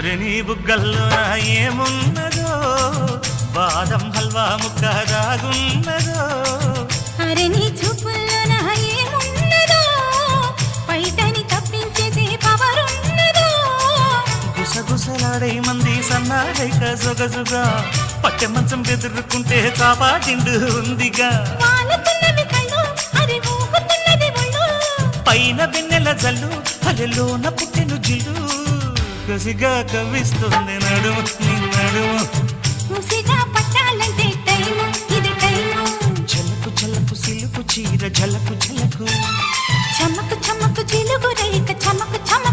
మరి నీ బుగ్గల్లో ఏమున్నదో బాదం హల్వా ముక్క దాగున్నదో అరే నీ చూపుల్లో ఏమున్నదో బయటని తప్పించేసే పవర్ ఉన్నదో గుసగుసలాడే మంది సన్నాడైక జొగజుగా పట్టె మంచం బెదురుకుంటే కాపాటిండు ఉందిగా వాలుతున్నవి కళ్ళు అది ఊగుతున్నది ఒళ్ళు పైన వెన్నెల జల్లు అలెలోన పుట్టెను జిల్లు కసిగా కవిస్తుంది నడుము నీ నడుము ముసిగా పట్టాలంటే టైము ఇది టైము చలకు చలకు సిలుకు చీర జలకు జలకు చమకు చమకు చిలుగు రేఖ చమకు చమకు